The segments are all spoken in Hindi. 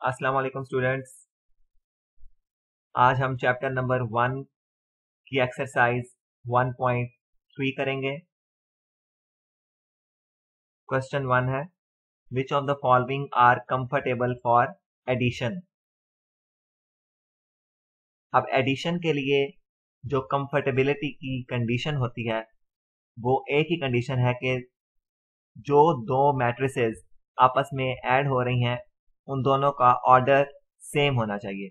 अस्सलाम वालेकुम स्टूडेंट्स। आज हम चैप्टर नंबर 1 की एक्सरसाइज 1.3 करेंगे। क्वेश्चन 1 है, which of the following are comfortable for addition. अब एडिशन के लिए जो कंफर्टेबिलिटी की कंडीशन होती है वो एक ही कंडीशन है कि जो दो मैट्रिसेस आपस में ऐड हो रही हैं उन दोनों का ऑर्डर सेम होना चाहिए।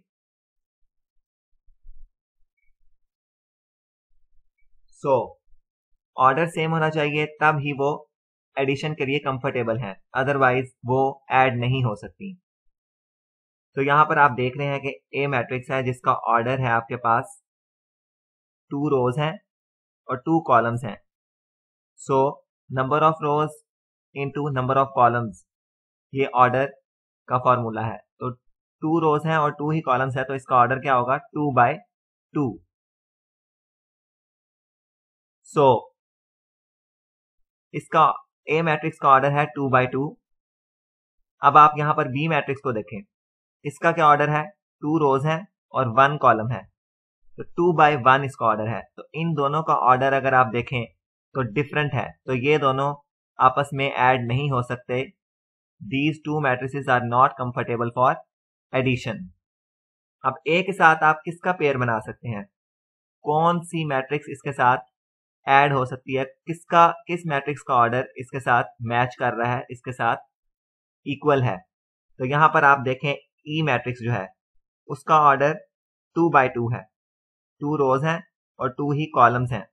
ऑर्डर सेम होना चाहिए तब ही वो एडिशन के लिए कंफर्टेबल हैं, अदरवाइज वो ऐड नहीं हो सकती। तो यहां पर आप देख रहे हैं कि ए मैट्रिक्स है जिसका ऑर्डर है आपके पास 2 रोज हैं और 2 कॉलम्स हैं। So number of rose into number of columns, ये ऑर्डर का फॉर्मूला है। तो 2 रोज हैं और 2 ही कॉलम्स है, तो इसका ऑर्डर क्या होगा 2/2। सो इसका ए मैट्रिक्स का ऑर्डर है 2/2। अब आप यहां पर बी मैट्रिक्स को देखें, इसका क्या ऑर्डर है 2 रोज है और 1 कॉलम है, तो 2/1 इसका ऑर्डर है। तो इन दोनों का ऑर्डर अगर आप देखें तो डिफरेंट है, तो ये दोनों आपस में ऐड नहीं हो सकते। These 2 matrices are not comfortable for addition. अब ए के साथ आप किसका पेयर बना सकते हैं, कौन सी मैट्रिक्स इसके साथ ऐड हो सकती है, किस मैट्रिक्स का ऑर्डर इसके साथ मैच कर रहा है, इसके साथ इक्वल है। तो यहां पर आप देखें ई मैट्रिक्स जो है उसका ऑर्डर 2/2 है, 2 रोज हैं और 2 ही कॉलम्स हैं,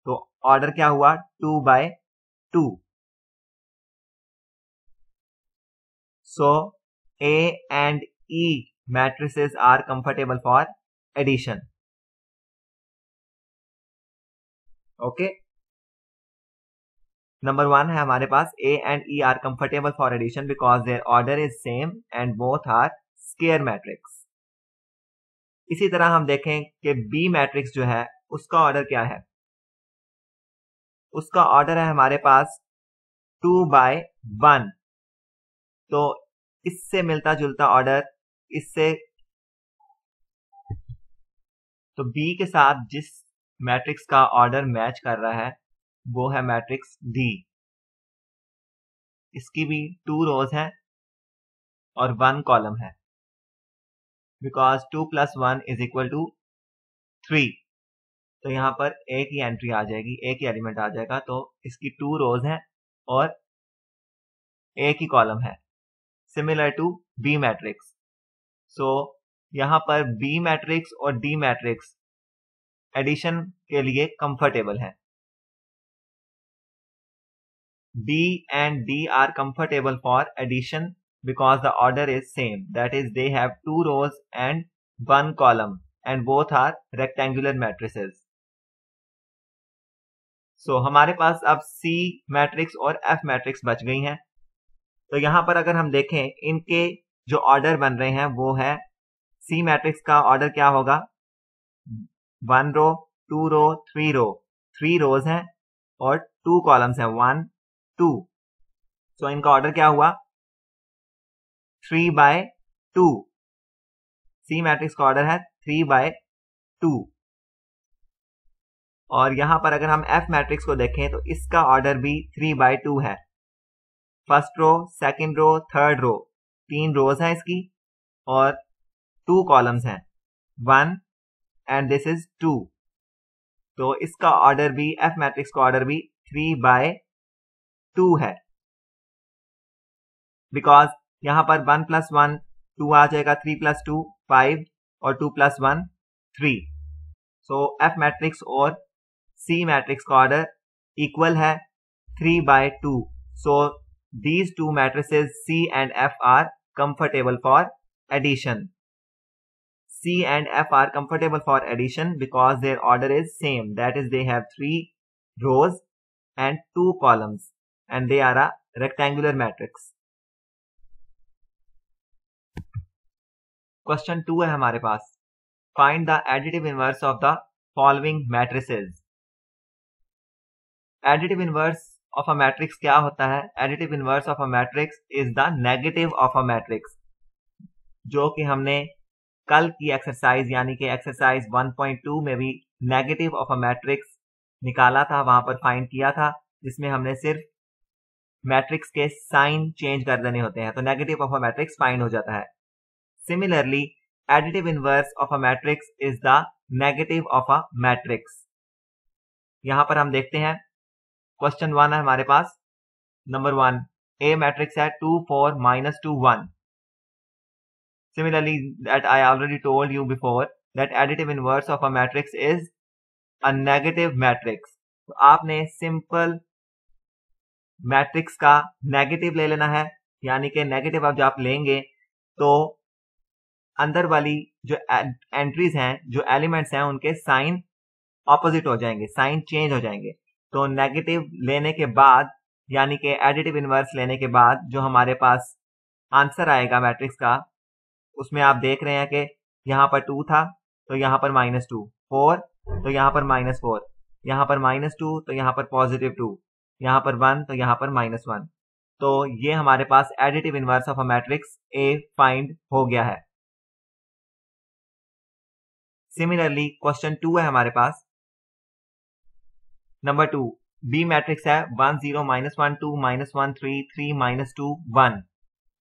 तो ऑर्डर क्या हुआ 2/2। So a and e matrices are comfortable for addition. Okay, number 1 है हमारे पास a and e are comfortable for addition because their order is same and both are square matrix. इसी तरह हम देखें कि बी मैट्रिक्स जो है उसका ऑर्डर क्या है, उसका ऑर्डर है हमारे पास 2/1। तो इससे मिलता जुलता ऑर्डर इससे, तो बी के साथ जिस मैट्रिक्स का ऑर्डर मैच कर रहा है वो है मैट्रिक्स डी। इसकी भी 2 रोज हैं और 1 कॉलम है, बिकॉज 2 + 1 = 3। तो यहां पर एक ही एंट्री आ जाएगी, एक ही एलिमेंट आ जाएगा, तो इसकी 2 रोज हैं और एक ही कॉलम है, सिमिलर टू बी मैट्रिक्स। सो यहां पर बी मैट्रिक्स और डी मैट्रिक्स एडिशन के लिए कंफर्टेबल है। B and D are comfortable for addition because the order is same, that is they have 2 rows and 1 column and both are rectangular matrices. So हमारे पास अब C मैट्रिक्स और F मैट्रिक्स बच गई हैं। तो यहां पर अगर हम देखें इनके जो ऑर्डर बन रहे हैं वो है, C मैट्रिक्स का ऑर्डर क्या होगा 1 रो 2 रो 3 रो, 3 रोज हैं और 2 कॉलम्स हैं 1 2। सो इनका ऑर्डर क्या हुआ 3/2। सी मैट्रिक्स का ऑर्डर है 3/2। और यहां पर अगर हम एफ मैट्रिक्स को देखें तो इसका ऑर्डर भी 3/2 है। First row, second row, third row, 3 rows हैं इसकी और 2 कॉलम्स हैं 1 एंड दिस इज 2। तो इसका ऑर्डर भी, एफ मैट्रिक्स का ऑर्डर भी 3/2 है, बिकॉज यहां पर 1 + 1 2 आ जाएगा, 3 + 2 5 और 2 + 1 3। सो एफ मैट्रिक्स और सी मैट्रिक्स का ऑर्डर इक्वल है 3/2। सो these 2 matrices C and F are comfortable for addition. C and F are comfortable for addition because their order is same, that is they have 3 rows and 2 columns and they are a rectangular matrix. Question 2 है हमारे पास, find the additive inverse of the following matrices. Additive inverse of a matrix क्या होता है, additive inverse of a matrix is the negative of a matrix. जो कि हमने कल की एक्सरसाइज यानी कि एक्सरसाइज 1.2 में भी नेगेटिव ऑफ अ मैट्रिक्स निकाला था, वहां पर फाइंड किया था, जिसमें हमने सिर्फ मैट्रिक्स के साइन चेंज कर देने होते हैं तो negative of a matrix find हो जाता है। Similarly additive inverse of a matrix is the negative of a matrix. यहां पर हम देखते हैं क्वेश्चन 1 है हमारे पास। नंबर 1, ए मैट्रिक्स है 2 4 -2 1। Similarly, that I already told you before that additive inverse of a matrix is a negative matrix। तो आपने सिंपल मैट्रिक्स का नेगेटिव ले लेना है, यानी कि नेगेटिव अब जब आप लेंगे तो अंदर वाली जो एंट्रीज हैं, जो एलिमेंट्स हैं, उनके साइन ऑपोजिट हो जाएंगे, साइन चेंज हो जाएंगे। तो नेगेटिव लेने के बाद यानी कि एडिटिव इनवर्स लेने के बाद जो हमारे पास आंसर आएगा मैट्रिक्स का, उसमें आप देख रहे हैं कि यहाँ पर 2 था तो यहाँ पर -2, 4 तो यहाँ पर -4, यहाँ पर -2 तो यहाँ पर +2, यहाँ पर 1 तो यहाँ पर -1। तो ये हमारे पास additive inverse of a matrix a find हो गया है। सिमिलरली क्वेश्चन 2 है हमारे पास। नंबर 2, बी मैट्रिक्स है 1 0 -1 2 -1 3 3 -2 1।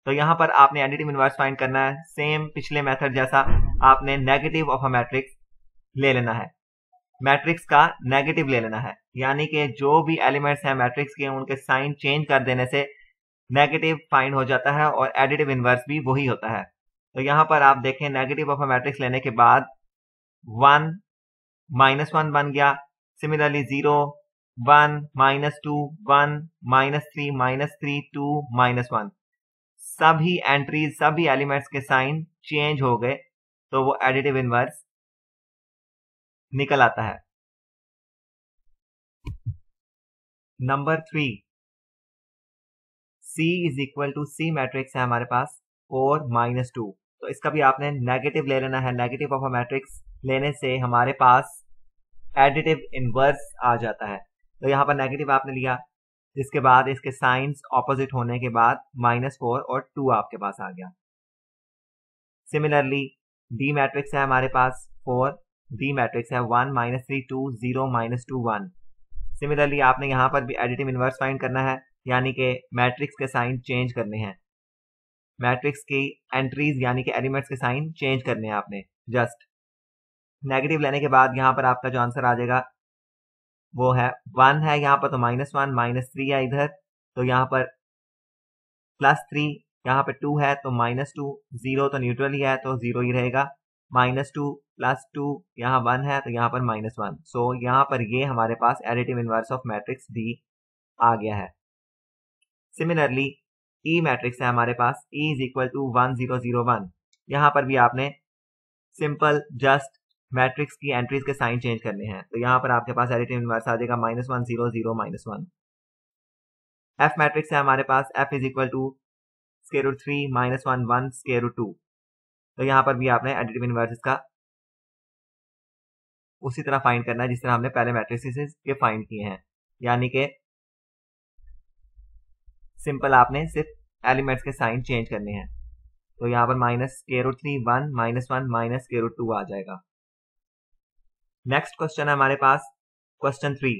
तो यहां पर आपने एडिटिव इनवर्स फाइंड करना है, सेम पिछले मेथड जैसा आपने नेगेटिव ऑफ अ मैट्रिक्स ले लेना है, मैट्रिक्स का नेगेटिव ले लेना है, यानी कि जो भी एलिमेंट्स हैं मैट्रिक्स के उनके साइन चेंज कर देने से नेगेटिव फाइंड हो जाता है और एडिटिव इनवर्स भी वही होता है। तो यहां पर आप देखें नेगेटिव ऑफ अ मैट्रिक्स लेने के बाद 1 -1 बन गया। सिमिलरली 0 1 -2 1 -3 -3 2 -1, सभी एंट्रीज सभी एलिमेंट्स के साइन चेंज हो गए तो वो एडिटिव इनवर्स निकल आता है। Number 3, C is equal to C matrix है हमारे पास 4 -2। तो इसका भी आपने नेगेटिव ले लेना है, नेगेटिव ऑफ अ मैट्रिक्स लेने से हमारे पास एडिटिव इनवर्स आ जाता है। तो यहाँ पर नेगेटिव आपने लिया, जिसके बाद इसके साइंस ऑपोजिट होने के बाद -4 और 2 आपके पास आ गया। सिमिलरली डी मैट्रिक्स है हमारे पास 4, डी मैट्रिक्स है 1 -3 2 0 -2 1। सिमिलरली आपने यहाँ पर भी एडिटिव इनवर्स फाइंड करना है, यानी कि मैट्रिक्स के साइन चेंज करने हैं, मैट्रिक्स की एंट्रीज यानी कि एलिमेंट्स के साइन चेंज करने हैं आपने। जस्ट नेगेटिव लेने के बाद यहाँ पर आपका जो आंसर आ जाएगा वो है 1 है यहाँ पर, तो -1 -3 है इधर, तो यहाँ पर +3, यहाँ पे 2 है तो -2, 0 तो न्यूट्रल ही है तो 0 ही रहेगा, -2 +2 यहाँ 1 है तो यहाँ पर -1। सो यहाँ पर ये हमारे पास additive inverse of matrix d आ गया है। सिमिलरली ई मैट्रिक्स है हमारे पास, ई इज इक्वल टू 1 0 0 1। यहाँ पर भी आपने सिंपल जस्ट मैट्रिक्स की एंट्रीज के साइन चेंज करने हैं, तो यहाँ पर आपके पास एडिटिव इनवर्स आ जाएगा -1 0 0 -1। एफ मैट्रिक्स है हमारे पास, एफ इज इक्वल टू √3 -1 1 √2। तो यहाँ पर भी आपने एडिटिव इनवर्स का उसी तरह फाइंड करना है जिस तरह हमने पहले मैट्रिसेस के फाइंड किए हैं, यानी कि सिंपल आपने सिर्फ एलिमेंट्स के साइन चेंज करने हैं। तो यहाँ पर -√3 1 -1 -√2 आ जाएगा। नेक्स्ट क्वेश्चन है हमारे पास question 3।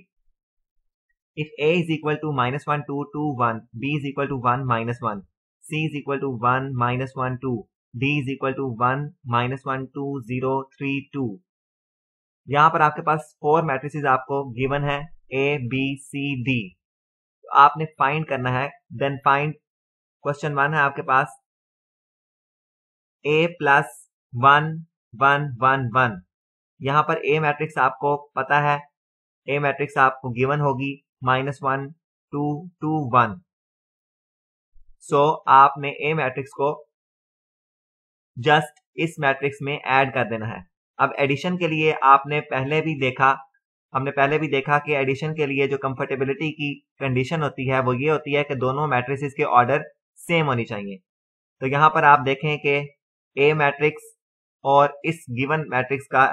If a is equal to -1 2 2 1, b is equal to 1 -1, c is equal to 1 -1 2, d is equal to 1 -1 2 0 3 2। यहाँ पर आपके पास 4 मैट्रिसेस आपको गिवन है a b c d, तो आपने फाइंड करना है। देन फाइंड क्वेश्चन 1 है आपके पास a + 1 1 1 1। यहाँ पर a मैट्रिक्स आपको पता है, a मैट्रिक्स आपको गिवन होगी -1 2 2 1। सो आपने a मैट्रिक्स को जस्ट इस मैट्रिक्स में ऐड कर देना है। अब एडिशन के लिए हमने पहले भी देखा कि एडिशन के लिए जो कंफर्टेबिलिटी की कंडीशन होती है वो ये होती है कि दोनों मैट्रिसेस के ऑर्डर सेम होनी चाहिए। तो यहाँ पर आप देखें कि a मैट्रिक्स और इस गिवन मैट्रिक्स का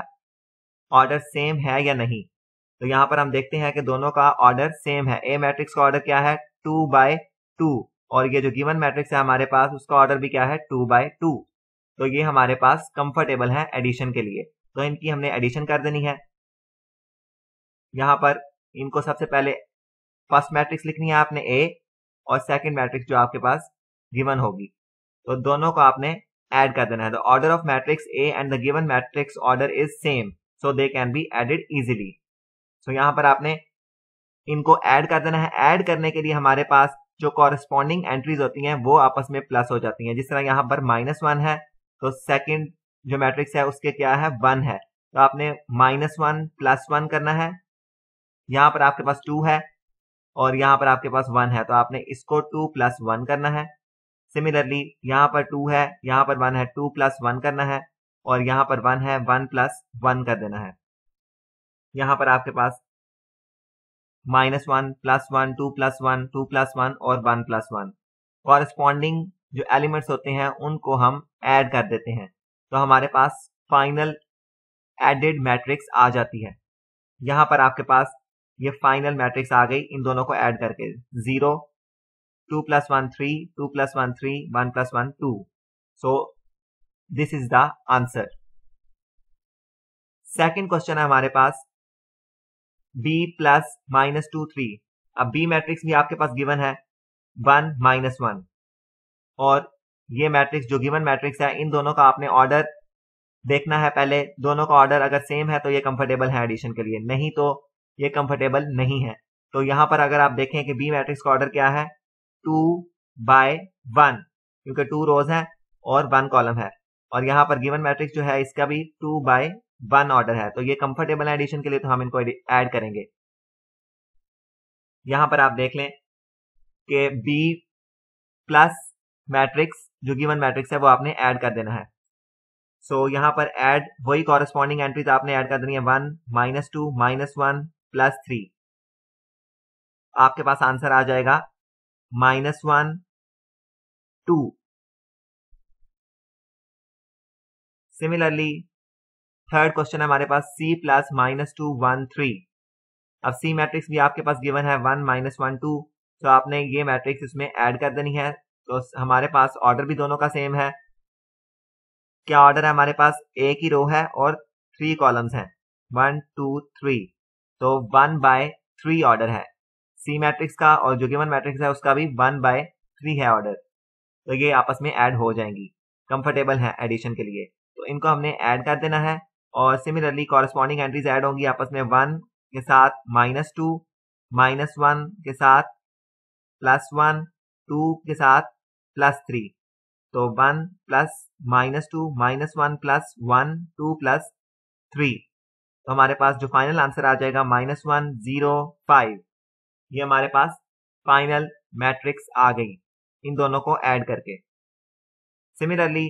ऑर्डर सेम है या नहीं। तो यहाँ पर हम देखते हैं कि दोनों का ऑर्डर सेम है। ए मैट्रिक्स का ऑर्डर क्या है 2/2, और ये जो गिवन मैट्रिक्स है हमारे पास उसका ऑर्डर भी क्या है 2/2। तो ये हमारे पास कंफर्टेबल है एडिशन के लिए। तो इनकी हमने एडिशन कर देनी है। यहाँ पर इनको सबसे पहले फर्स्ट मैट्रिक्स लिखनी है आपने ए, और सेकंड मैट्रिक्स जो आपके पास गिवन होगी, तो दोनों को आपने ऐड कर देना है। The order of matrix a and the given matrix order is same so they can be added easily. So यहाँ पर आपने इनको ऐड कर देना है। ऐड करने के लिए हमारे पास जो कॉरेस्पॉन्डिंग एंट्रीज होती हैं वो आपस में प्लस हो जाती हैं। जिस तरह यहाँ पर -1 है तो सेकंड जो मैट्रिक्स है उसके क्या है 1 है, तो आपने -1 + 1 करना है। यहाँ पर आपके पास 2 है और यहाँ पर आपके पास 1 है, तो आपने इसको 2 + 1 करना है। सिमिलरली यहाँ पर 2 है, यहाँ पर 1 है, 2 + 1 करना है, और यहाँ पर 1 है, 1 + 1 कर देना है। यहाँ पर आपके पास -1 + 1 2 + 1 2 + 1 और 1 + 1 कॉरेस्पॉन्डिंग जो एलिमेंट्स होते हैं उनको हम ऐड कर देते हैं, तो हमारे पास फाइनल एडेड मैट्रिक्स आ जाती है। यहाँ पर आपके पास ये फाइनल मैट्रिक्स आ गई इन दोनों को ऐड करके। 0 2 + 1 3 2 + 1 3 1 + 1 2। So this is the answer. Second question है हमारे पास b + -2 3। अब b मैट्रिक्स भी आपके पास गिवन है 1 -1, और ये मैट्रिक्स जो गिवन मैट्रिक्स है इन दोनों का आपने ऑर्डर देखना है। पहले दोनों का ऑर्डर अगर सेम है तो ये कंफर्टेबल है एडिशन के लिए, नहीं तो ये कंफर्टेबल नहीं है। तो यहाँ पर अगर आप देखें कि बी मैट्रिक्स का ऑर्डर क्या है 2/1, क्योंकि 2 रोज है और 1 कॉलम है, और यहाँ पर गिवन मैट्रिक्स जो है इसका भी 2/1 ऑर्डर है, तो ये कंफर्टेबल है एडिशन के लिए, तो हम इनको ऐड करेंगे। यहाँ पर आप देख लें कि बी प्लस मैट्रिक्स जो गिवन मैट्रिक्स है वो आपने ऐड कर देना है। सो यहाँ पर ऐड वही कॉरेस्पॉन्डिंग एंट्रीज आपने ऐड कर देनी है 1 -2 -1 + 3। आपके पास आंसर आ जाएगा -1 2। सिमिलरली थर्ड क्वेश्चन है हमारे पास c + -2 1 3। अब सी मैट्रिक्स भी आपके पास गिवन है 1 -1 2, तो आपने ये मैट्रिक्स इसमें ऐड कर देनी है। तो हमारे पास ऑर्डर भी दोनों का सेम है। क्या ऑर्डर है हमारे पास, एक ही रो है और 3 कॉलम्स हैं 1 2 3, तो 1/3 ऑर्डर है सी मैट्रिक्स का, और जो गिवन मैट्रिक्स है उसका भी 1/3 है ऑर्डर। तो ये आपस में ऐड हो जाएंगी, कंफर्टेबल है एडिशन के लिए, तो इनको हमने ऐड कर देना है। और सिमिलरली कॉरेस्पॉन्डिंग एंट्रीज ऐड होंगी आपस में 1 के साथ -2 -1 के साथ +1 2 के साथ +3, तो 1 + -2 -1 + 1 2 + 3, तो हमारे पास जो फाइनल आंसर आ जाएगा -1 0 5। ये हमारे पास फाइनल मैट्रिक्स आ गई इन दोनों को ऐड करके। सिमिलरली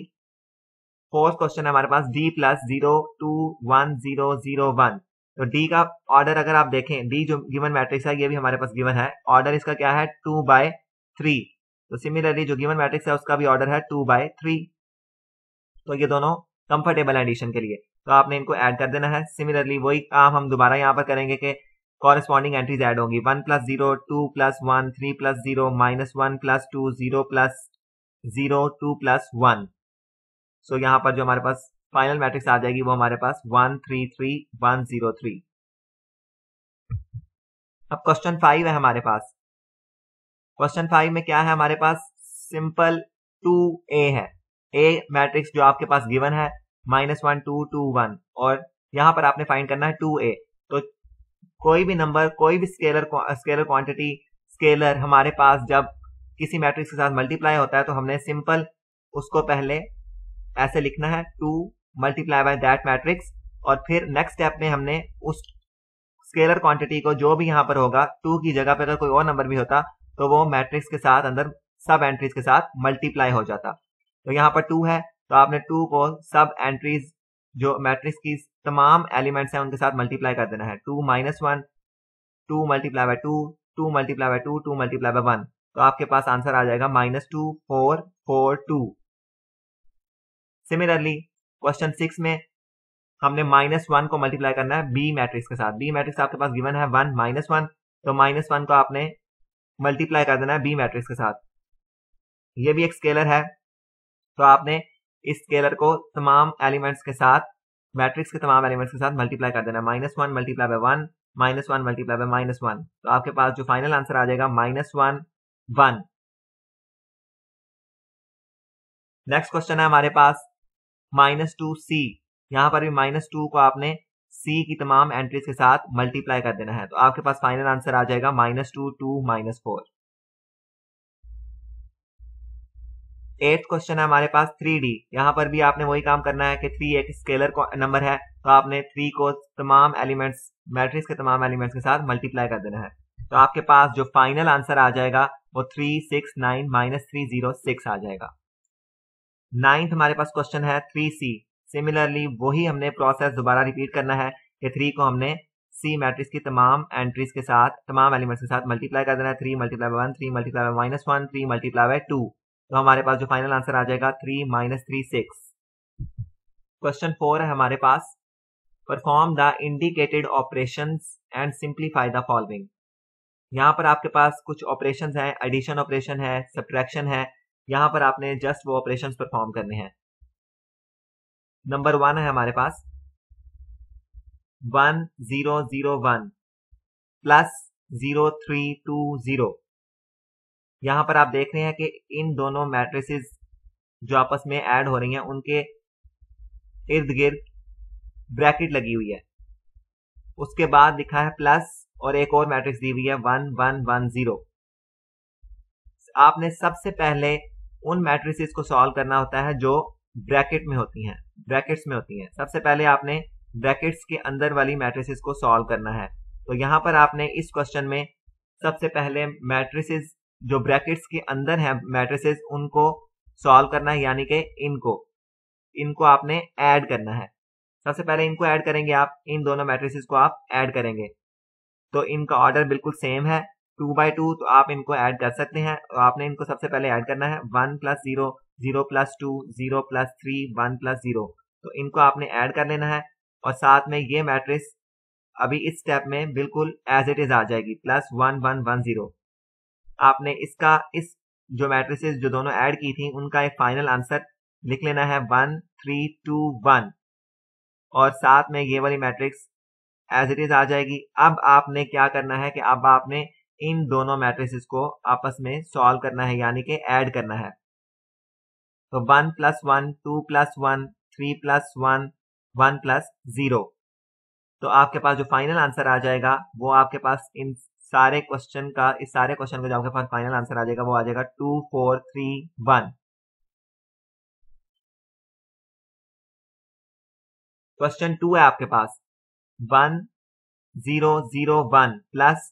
फोर्थ क्वेश्चन है हमारे पास d + 0 2 1 0 0 1। तो d का ऑर्डर अगर आप देखें, d जो गिवन मैट्रिक्स है ये भी हमारे पास गिवन है, ऑर्डर इसका क्या है 2/3। तो सिमिलरली जो गिवन मैट्रिक्स है उसका भी ऑर्डर है 2/3, तो ये दोनों कंफर्टेबल एडिशन के लिए, तो आपने इनको ऐड कर देना है। सिमिलरली वही काम हम दोबारा यहाँ पर करेंगे कि कॉरेस्पॉन्डिंग एंट्रीज ऐड होंगी 1 + 0 2 + 1 3 + 0 -1 + 2 0 + 0 2 + 1। सो यहाँ पर जो हमारे पास फाइनल मैट्रिक्स आ जाएगी वो हमारे पास 1 3 3 1 0 3। अब क्वेश्चन 5 है हमारे पास। क्वेश्चन 5 में क्या है हमारे पास, सिंपल 2a है। a मैट्रिक्स जो आपके पास गिवन है -1 2 2 1, और यहाँ पर आपने फाइंड करना है 2a। तो कोई भी नंबर, कोई भी स्केलर क्वांटिटी स्केलर हमारे पास जब किसी मैट्रिक्स के साथ मल्टीप्लाई होता है तो हमने सिंपल उसको पहले ऐसे लिखना है 2 × दैट मैट्रिक्स, और फिर नेक्स्ट स्टेप में हमने उस स्केलर क्वांटिटी को जो भी यहाँ पर होगा 2 की जगह पर अगर कोई और नंबर भी होता तो वो मैट्रिक्स के साथ अंदर सब एंट्रीज के साथ मल्टीप्लाई हो जाता। तो यहाँ पर 2 है तो आपने 2 को सब एंट्रीज जो मैट्रिक्स की तमाम एलिमेंट्स हैं उनके साथ मल्टीप्लाई कर देना है। 2 - 1 2 × 2 2 × 2 2 × 1, तो आपके पास आंसर आ जाएगा -2 4 4 2। सिमिलरली क्वेश्चन 6 में हमने -1 को मल्टीप्लाई करना है बी मैट्रिक्स के साथ। बी मैट्रिक्स आपके पास गिवन है 1 -1, तो -1 को आपने मल्टीप्लाई कर देना है बी मैट्रिक्स के साथ। ये भी एक स्केलर है, तो आपने इस स्केलर को तमाम एलिमेंट्स के साथ, मैट्रिक्स के तमाम एलिमेंट्स के साथ मल्टीप्लाई कर देना। -1 मल्टीप्लाई बाय 1, -1 मल्टीप्लाई बाय -1, तो आपके पास जो फाइनल आंसर आ जाएगा -1 1। नेक्स्ट क्वेश्चन है हमारे पास -2c। यहां पर भी -2 को आपने c की तमाम एंट्रीज के साथ मल्टीप्लाई कर देना है, तो आपके पास फाइनल आंसर आ जाएगा -2 2 -4। 8th क्वेश्चन है हमारे पास 3d। यहां पर भी आपने वही काम करना है कि 3 एक स्केलर नंबर है, तो आपने 3 को तमाम एलिमेंट्स, मैट्रिक्स के तमाम एलिमेंट्स के साथ मल्टीप्लाई कर देना है, तो आपके पास जो फाइनल आंसर आ जाएगा वो 3 6 9 -306 आ जाएगा। 9th हमारे पास क्वेश्चन है 3c। सिमिलरली वही हमने प्रोसेस दोबारा रिपीट करना है कि 3 को हमने सी मैट्रिक्स की तमाम एंट्रीज के साथ, तमाम एलिमेंट्स के साथ मल्टीप्लाई कर देना है। 3 multiply by 1, 3 multiply by -1, 3 multiply by 2, तो हमारे पास जो फाइनल आंसर आ जाएगा 3 -36। क्वेश्चन 4 है हमारे पास, perform the indicated operations and simplify the following. यहाँ पर आपके पास कुछ ऑपरेशंस हैं, एडिशन ऑपरेशन है, सब्ट्रैक्शन है, यहाँ पर आपने जस्ट वो ऑपरेशंस परफॉर्म करने हैं। नंबर 1 है हमारे पास 1001 प्लस 0320। यहां पर आप देख रहे हैं कि इन दोनों मैट्रिसेस जो आपस में ऐड हो रही हैं उनके इर्द गिर्द ब्रैकेट लगी हुई है, उसके बाद लिखा है प्लस और एक और मैट्रिक्स दी हुई है 1110। आपने सबसे पहले उन मैट्रिसेस को सॉल्व करना होता है जो ब्रैकेट में होती हैं, ब्रैकेट्स में होती हैं। सबसे पहले आपने ब्रैकेट्स के अंदर वाली मैट्रिसेस को सॉल्व करना है, तो यहां पर आपने इस क्वेश्चन में सबसे पहले मैट्रिसेस जो ब्रैकेट्स के अंदर हैं मैट्रिसेस उनको सॉल्व करना है, यानी कि इनको आपने ऐड करना है। सबसे पहले इनको ऐड करेंगे आप, इन दोनों मैट्रिसेस को आप ऐड करेंगे, तो इनका ऑर्डर बिल्कुल सेम है 2 by 2, तो आप इनको ऐड कर सकते हैं। तो आपने इनको सबसे पहले ऐड करना है 1 + 0, 0 + 2, 0 + 3, 1 + 0, तो इनको आपने ऐड कर लेना है। और साथ में ये मैट्रिक्स अभी इस स्टेप में बिल्कुल एज इट इज आ जाएगी +1 1 1 0। आपने इसका इस जो मैट्रिसेस जो दोनों ऐड की थी उनका एक फाइनल आंसर लिख लेना है 1 3 2 1, और साथ में ये वाली मैट्रिक्स एज इट इज आ जाएगी। अब आपने क्या करना है कि अब आपने इन दोनों मैट्रिसेस को आपस में सॉल्व करना है, यानी कि ऐड करना है। तो 1 + 1, 2 + 1, 3 + 1, 1 + 0, तो आपके पास जो फाइनल आंसर आ जाएगा वो आपके पास इन सारे क्वेश्चन का, इस सारे क्वेश्चन का जो आपके पास फाइनल आंसर आ जाएगा वो आ जाएगा 2 4 3 1। क्वेश्चन 2 है आपके पास 1 0 0 1 प्लस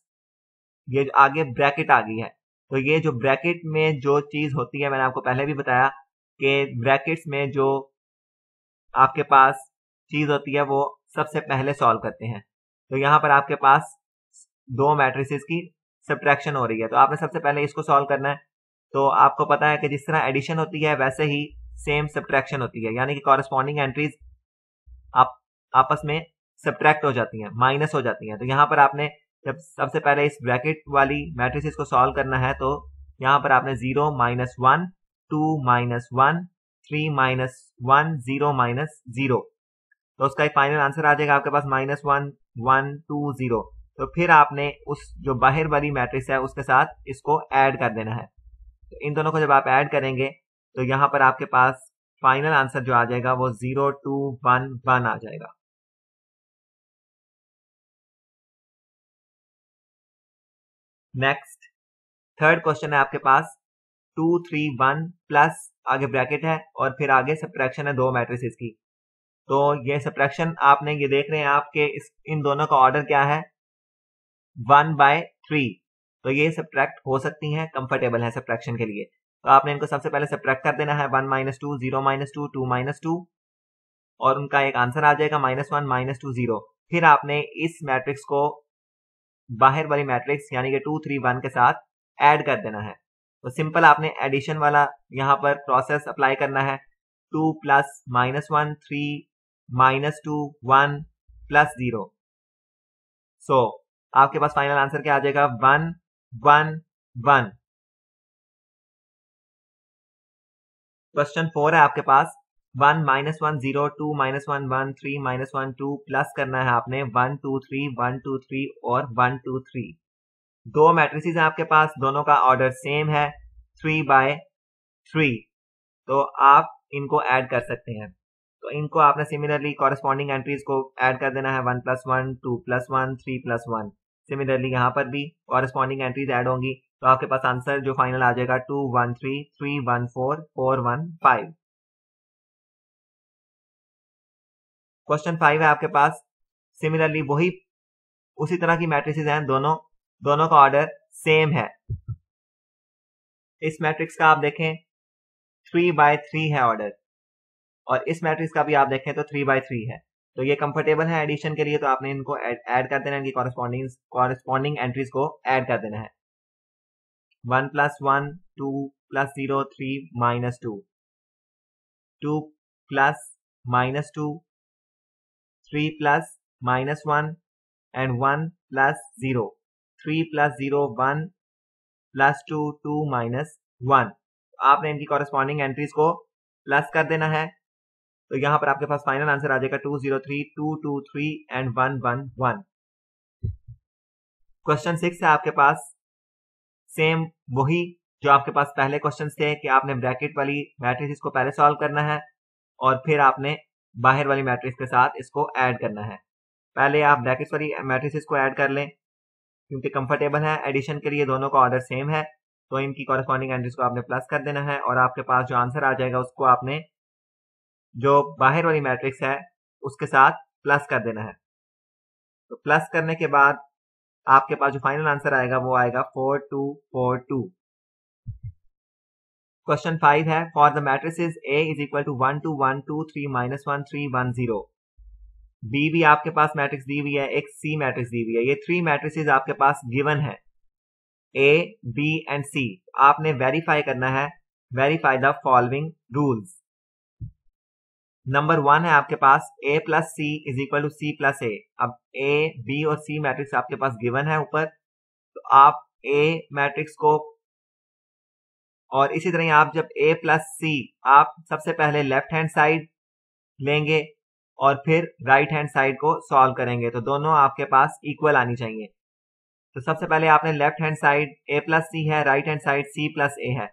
ये आगे ब्रैकेट आ गई है, तो ये जो ब्रैकेट में जो चीज होती है मैंने आपको पहले भी बताया कि ब्रैकेट्स में जो आपके पास चीज होती है वो सबसे पहले सॉल्व करते हैं। तो यहां पर आपके पास दो मैट्रिसेस की सब्ट्रैक्शन हो रही है, तो आपने सबसे पहले इसको सॉल्व करना है। तो आपको पता है कि जिस तरह एडिशन होती है वैसे ही सेम सब्ट्रैक्शन होती है, यानी कि कॉरेस्पॉन्डिंग एंट्रीज आप आपस में सब्ट्रैक्ट हो जाती हैं, माइनस हो जाती हैं। तो यहाँ पर आपने जब सबसे पहले इस ब्रैकेट वाली मैट्रिसेस को सॉल्व करना है, तो यहाँ पर आपने 0 -1 2 -1 3 -1 0 -0, तो उसका एक फाइनल आंसर आ जाएगा आपके पास -1 1 2 0। तो फिर आपने उस जो बाहर वाली मैट्रिक्स है उसके साथ इसको ऐड कर देना है। तो इन दोनों को जब आप ऐड करेंगे तो यहाँ पर आपके पास फाइनल आंसर जो आ जाएगा वो 0 2 1 1 आ जाएगा। नेक्स्ट थर्ड क्वेश्चन है आपके पास 2 3 1 प्लस आगे ब्रैकेट है और फिर आगे सब्ट्रैक्शन है दो मैट्रिसेस की। तो ये सब्ट्रैक्शन आपने ये देख रहे हैं आपके इन दोनों का ऑर्डर क्या है 1/3, तो ये सब्ट्रैक्ट हो सकती हैं, कंफर्टेबल है सब्ट्रैक्शन के लिए। तो आपने इनको सबसे पहले सब्ट्रैक्ट कर देना है 1 -2 0 -2 2 -2, और उनका एक आंसर आ जाएगा -1 -2 0। फिर आपने इस मैट्रिक्स को बाहर वाली मैट्रिक्स यानी कि 2 3 1 के साथ ऐड कर देना है। तो सिंपल आपने एडिशन वाला यहाँ पर प्रोसेस अप्लाई करना है, 2 + -1 3 -2 1 + 0। सो आपके पास फाइनल आंसर क्या आ जाएगा 1 1 1। क्वेश्चन 4 है आपके पास 1 -1 0 2 -1 1 3 -1 2 प्लस करना है आपने 1 2 3 1 2 3 और 1 2 3। दो मैट्रिसेस हैं आपके पास, दोनों का ऑर्डर सेम है 3/3, तो आप इनको ऐड कर सकते हैं। तो इनको आपने सिमिलरली कॉरेस्पॉन्डिंग एंट्रीज को ऐड कर देना है 1 + 1 2 + 1 3 + 1। सिमिलरली यहाँ पर भी कॉरेस्पॉन्डिंग एंट्रीज ऐड होंगी, तो आपके पास आंसर जो फाइनल आ जाएगा 2 1 3 3 1 4 4 1 5। क्वेश्चन 5 है आपके पास, सिमिलरली वही उसी तरह की मैट्रिसेस हैं, दोनों का ऑर्डर सेम है। इस मैट्रिक्स का आप देखें 3/3 है ऑर्डर, और इस मैट्रिक्स का भी आप देखें तो 3/3 है। तो ये कंफर्टेबल है एडिशन के लिए, तो आपने इनको ऐड कर देना है, इनकी कॉरेस्पॉन्डिंग एंट्रीज को ऐड कर देना है। 1 + 1 2 + 0 3 -2 2 + -2 3 + -1 and 1 + 0 3 + 0 1 + 2 2 -1। आपने इनकी कॉरेस्पॉन्डिंग एंट्रीज को प्लस कर देना है, तो यहां पर आपके पास फाइनल आंसर आ जाएगा 2 0 3 2 2 3 and 1 1 1। क्वेश्चन 6 है आपके पास, सेम वही जो आपके पास पहले क्वेश्चन थे कि आपने ब्रैकेट वाली मैट्रिक्स को पहले सॉल्व करना है और फिर आपने बाहर वाली मैट्रिक्स के साथ इसको ऐड करना है। पहले आप ब्रैकेट्स वाली मैट्रिक्स को ऐड कर लें, क्योंकि कंफर्टेबल है एडिशन के लिए, दोनों का ऑर्डर सेम है, तो इनकी कॉरेस्पॉन्डिंग एंट्रीज को आपने प्लस कर देना है, और आपके पास जो आंसर आ जाएगा उसको आपने जो बाहर वाली मैट्रिक्स है उसके साथ प्लस कर देना है। तो प्लस करने के बाद आपके पास जो फाइनल आंसर आएगा वो आएगा 4 2 4 2। क्वेश्चन 5 है, for the matrices A = 1 2 1 2 3 -1 3 1 0। B भी आपके पास मैट्रिक्स दी हुई है, एक सी मैट्रिक्स दी हुई है, ये 3 मैट्रिसेस आपके पास गिवन है A, B एंड C। आपने वेरीफाई करना है, verify the following rules. Number 1 है आपके पास A + C = C + A। अब A, B और C मैट्रिक्स आपके पास गिवन है ऊपर, तो आप A मैट्रिक्स को, और इसी तरह आप जब A + C आप सबसे पहले लेफ्ट हैंड साइड लेंगे और फिर राइट हैंड साइड को सॉल्व करेंगे, तो दोनों आपके पास इक्वल आनी चाहिए। तो सबसे पहले आपने left hand side A + C है, right hand side C + A है।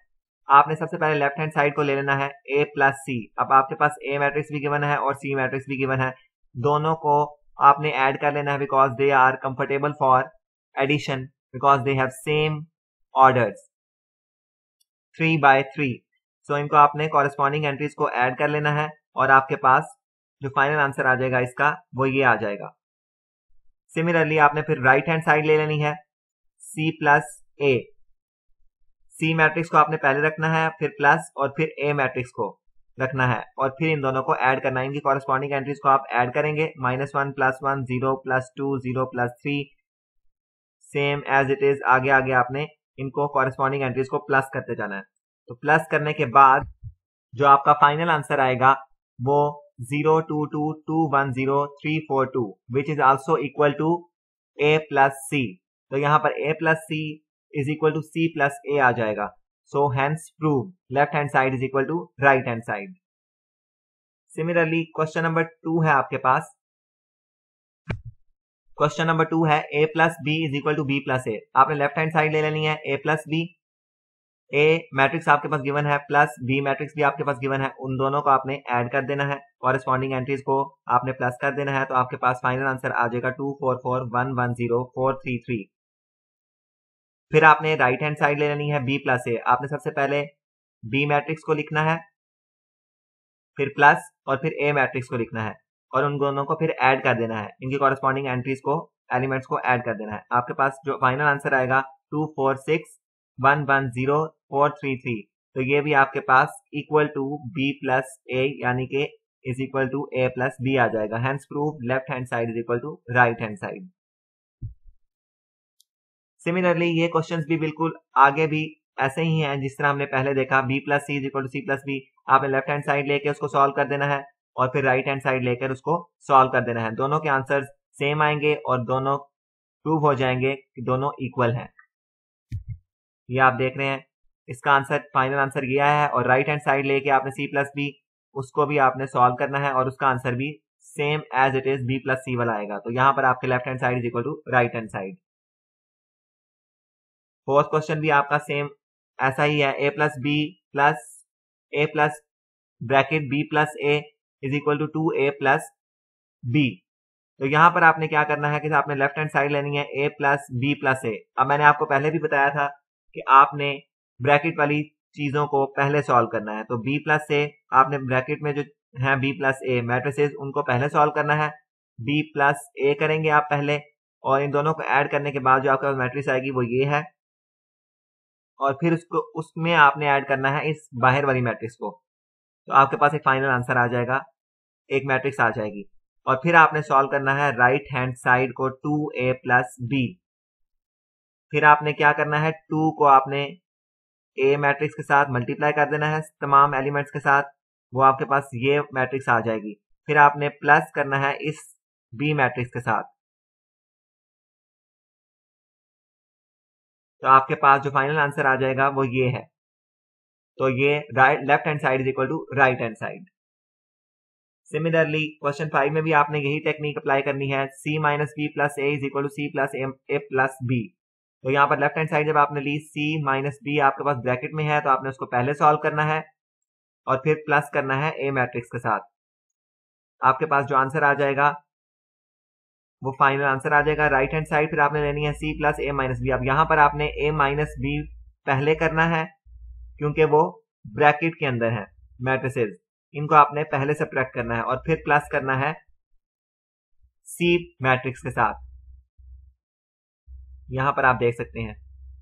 आपने सबसे पहले लेफ्ट हैंड साइड को ले लेना है A + C। अब आपके पास A मैट्रिक्स भी गिवन है और C मैट्रिक्स भी गिवन है, दोनों को आपने ऐड कर लेना है, because they are comfortable for addition, because they have same orders 3/3। So इनको आपने कॉरेस्पॉन्डिंग एंट्रीज को ऐड कर लेना है, और आपके पास जो फाइनल आंसर आ जाएगा इसका वो ये आ जाएगा। सिमिलरली आपने फिर राइट हैंड साइड ले लेनी है C + A। C मैट्रिक्स को आपने पहले रखना है, फिर प्लस, और फिर A मैट्रिक्स को रखना है, और फिर इन दोनों को ऐड करना है। इनकी कॉरेस्पॉन्डिंग एंट्रीज को आप ऐड करेंगे, -1 + 1 0 + 2 0 + 3, सेम एज इट इज। आगे आगे आपने इनको कॉरेस्पॉन्डिंग एंट्रीज को प्लस करते जाना है। तो प्लस करने के बाद जो आपका फाइनल आंसर आएगा वो 0 2 2 2 1 0 3 4 2 which is also equal to A + C। तो यहाँ पर A + C = C + A आ जाएगा। So hence prove left hand side = right hand side. Similarly question number 2 है आपके पास, क्वेश्चन नंबर 2 है A + B = B + A। आपने लेफ्ट हैंड साइड ले लेनी है A + B। A मैट्रिक्स आपके पास गिवन है, प्लस B मैट्रिक्स भी आपके पास गिवन है, उन दोनों को आपने ऐड कर देना है, कॉरेस्पॉन्डिंग एंट्रीज को आपने प्लस कर देना है, तो आपके पास फाइनल आंसर आ जाएगा 2 4 4 1 1 0 4 3 3। फिर आपने राइट हैंड साइड ले लेनी है B + A। आपने सबसे पहले B मैट्रिक्स को लिखना है, फिर प्लस, और फिर A मैट्रिक्स को लिखना है, और उन दोनों को फिर ऐड कर देना है, इनकी कॉरेस्पॉन्डिंग एंट्रीज को, एलिमेंट्स को ऐड कर देना है। आपके पास जो फाइनल आंसर आएगा 2 4 6 1 1 0 4 3 3। तो ये भी आपके पास इक्वल टू B + A, यानी कि = A + B आ जाएगा। Hence prove left hand side = right hand side. Similarly ये क्वेश्चंस भी बिल्कुल आगे भी ऐसे ही हैं जिस तरह हमने पहले देखा, B + C = C + B। आपने लेफ्ट हैंड साइड लेके उसको सॉल्व कर देना है, और फिर राइट हैंड साइड लेकर उसको सॉल्व कर देना है। दोनों के आंसर सेम आएंगे और दोनों प्रूव हो जाएंगे कि दोनों इक्वल हैं। ये आप देख रहे हैं, इसका आंसर, फाइनल आंसर ये आया है, और राइट हैंड साइड लेके आपने C + B उसको भी आपने सॉल्व करना है और उसका आंसर भी same as it is b plus c वाला आएगा। तो यहां पर आपके left hand side is equal to right hand side. Fourth question भी आपका सेम ऐसा ही है, a plus bracket b plus A is equal to 2a plus B. तो यहां पर आपने क्या करना है कि आपने लेफ्ट हैंड साइड लेनी है a प्लस बी प्लस ए। अब मैंने आपको पहले भी बताया था कि आपने ब्रैकेट वाली चीजों को पहले सॉल्व करना है। तो b प्लस ए आपने ब्रैकेट में जो है b प्लस ए मैट्रिसेस उनको पहले सॉल्व करना है, b प्लस ए करेंगे आप पहले, और इन दोनों को ऐड करने के बाद जो आपके पास मैट्रिक्स आएगी वो ये है, और फिर उसमें आपने ऐड करना है इस बाहर वाली मैट्रिक्स को। तो आपके पास एक फाइनल आंसर आ जाएगा, एक मैट्रिक्स आ जाएगी। और फिर आपने सॉल्व करना है राइट हैंड साइड को 2a प्लस बी। फिर आपने क्या करना है, 2 को आपने a मैट्रिक्स के साथ मल्टीप्लाई कर देना है तमाम एलिमेंट्स के साथ, वो आपके पास ये मैट्रिक्स आ जाएगी। फिर आपने प्लस करना है इस b मैट्रिक्स के साथ, तो आपके पास जो फाइनल आंसर आ जाएगा वो ये है। तो ये left hand side is equal to right hand side. Similarly question 5 में भी आपने यही टेक्निक अप्लाई करनी है, c minus B plus A is equal to C plus A plus B. तो यहाँ पर लेफ्ट हैंड साइड जब आपने ली c माइनस बी आपके पास ब्रैकेट में है, तो आपने उसको पहले सॉल्व करना है और फिर प्लस करना है a मैट्रिक्स के साथ। आपके पास जो आंसर आ जाएगा वो फाइनल आंसर आ जाएगा राइट हैंड साइड। फिर आपने लेनी है c प्लस ए माइनस बी। अब यहाँ पर आपने a माइनस बी पहले करना है क्योंकि वो ब्रैकेट के अंदर है मैट्रिसेस, इनको आपने पहले सब्ट्रैक्ट करना है और फिर प्लस करना है सी मैट्रिक्स के साथ। यहां पर आप देख सकते हैं